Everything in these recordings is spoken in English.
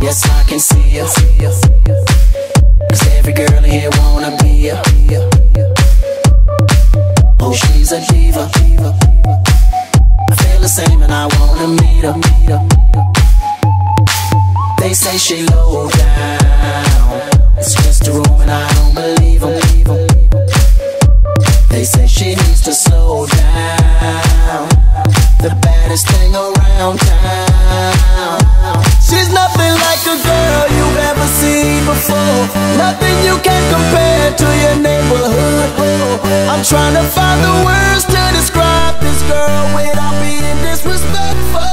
Yes, I can see ya. Cause every girl in here wanna be ya. Oh, she's a diva. I feel the same and I wanna meet her. They say she low down, it's just a room and I don't believe them. They say she needs to slow down, the baddest thing around town. She's nothing like a girl you've ever seen before, nothing you can compare to your neighborhood. I'm trying to find the words to describe this girl without being disrespectful.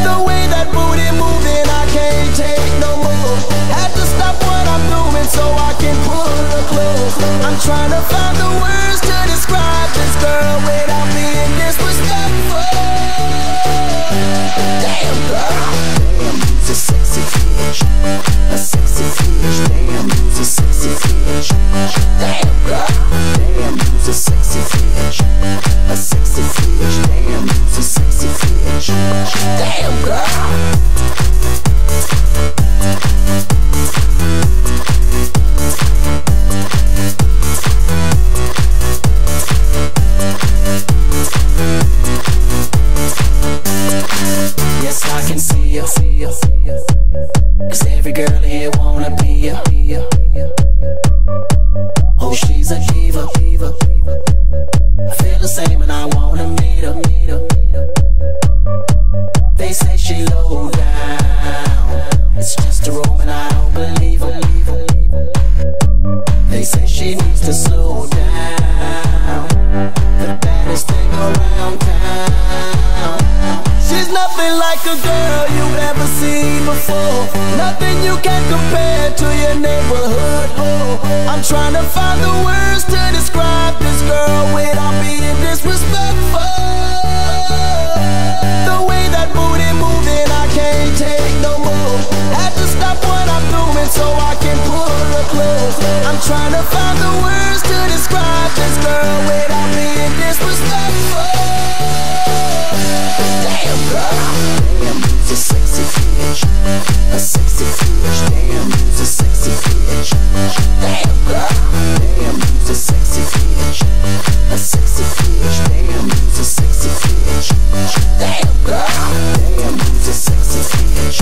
The way that booty moving, I can't take no more. Had to stop what I'm doing so I can pull her close. I'm trying to find the words to describe this girl without being disrespectful. Damn girl, damn, you's a sexy bitch, a sexy bitch. Damn, you's a sexy bitch. Damn girl, damn, you's a sexy bitch, a sexy bitch. Damn, you's a sexy bitch. Damn girl. Yes, I can see ya. Cause every girl here wanna be ya. Oh, she's a diva. I feel the same and I wanna meet her. They say she low down, it's just a room and I don't believe them. They say she needs to slow down, the baddest thing around town. She's nothing like a girl you've ever seen before, nothing you can compare to your neighborhood. I'm trying to find the words to describe this girl without being disrespectful. The way that booty moving, I can't take no more. Had to stop what I'm doing so I can pull her close. I'm trying to find the words to describe this girl without being disrespectful. Damn girl, damn, you's a sexy bitch, a sexy bitch. Damn, you's a sexy bitch. Damn girl, damn, you's a sexy bitch, a sexy bitch. Damn, you's a sexy bitch. Damn girl, damn, you's a sexy bitch,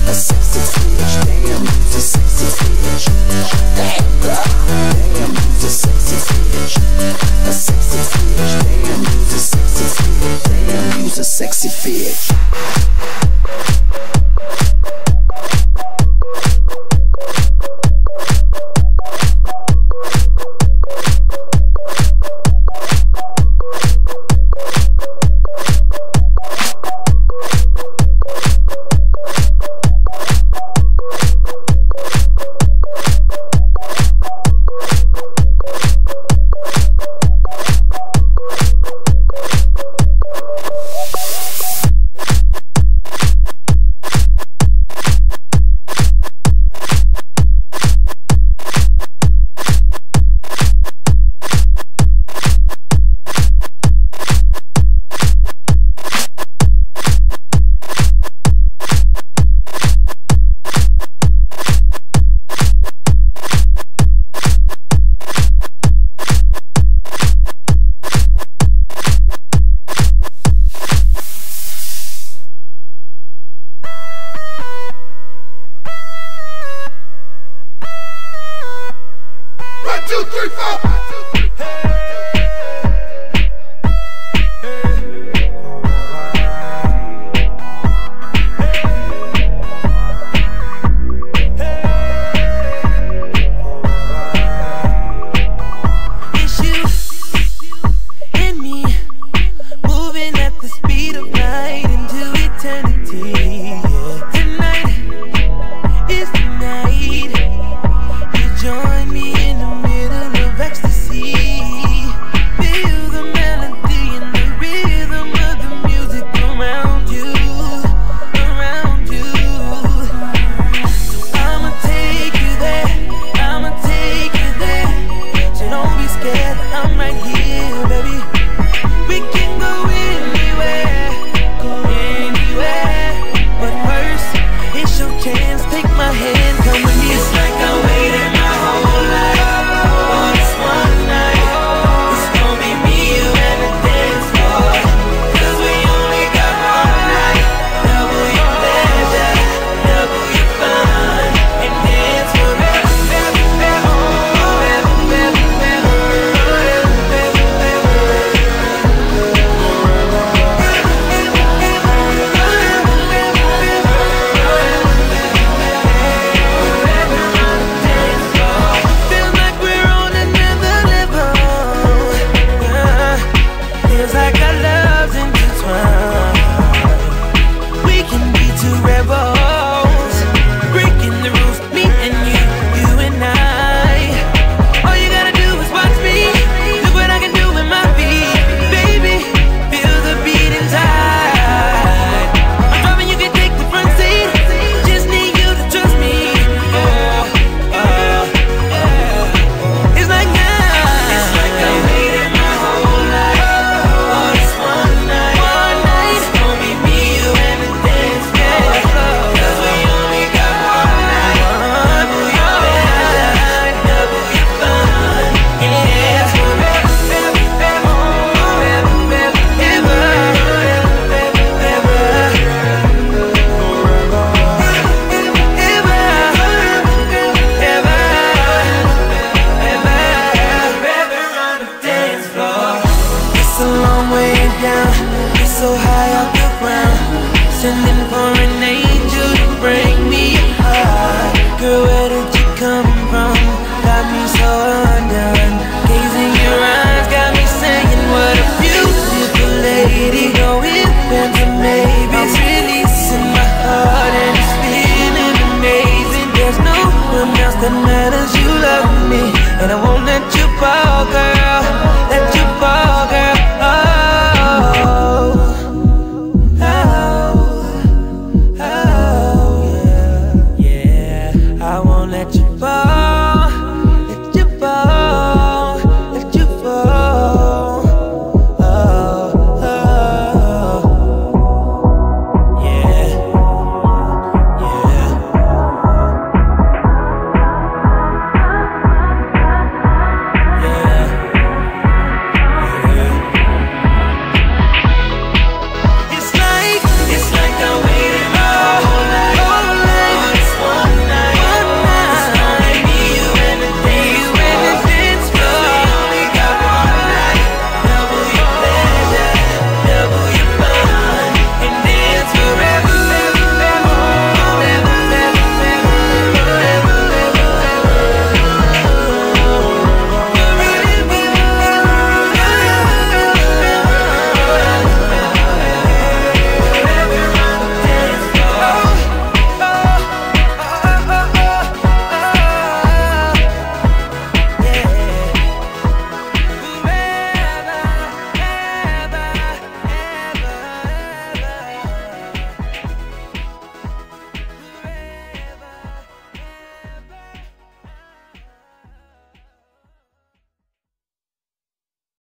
a sexy bitch. Damn, you's a sexy bitch. Damn girl, damn, you's a sexy bitch, a sexy bitch. Damn, you's a sexy bitch. Damn, you's a sexy bitch. like our love's intertwined. We can be two rebels, breaking the rules, me and you and I. All you gotta do is watch me. Look what I can do with my feet, baby. Feel the beat inside. I'm driving, you can take the front seat. Just need you to trust me. It's like I waited my whole life for this one night. It's gonna be me, you, and the dance floor. 'Cause we only got one night. Never your best, never your fun. Yeah. It's a long way down, it's so high off the ground. Sending for an angel to bring me high. Girl, where did you come from? Got me so undone. Gazing your eyes got me saying, what a beautiful lady. No ifs, ands, or maybes. I'm releasing my heart and it's feeling amazing. There's no one else that matters. You love me and I won't let you fall, girl.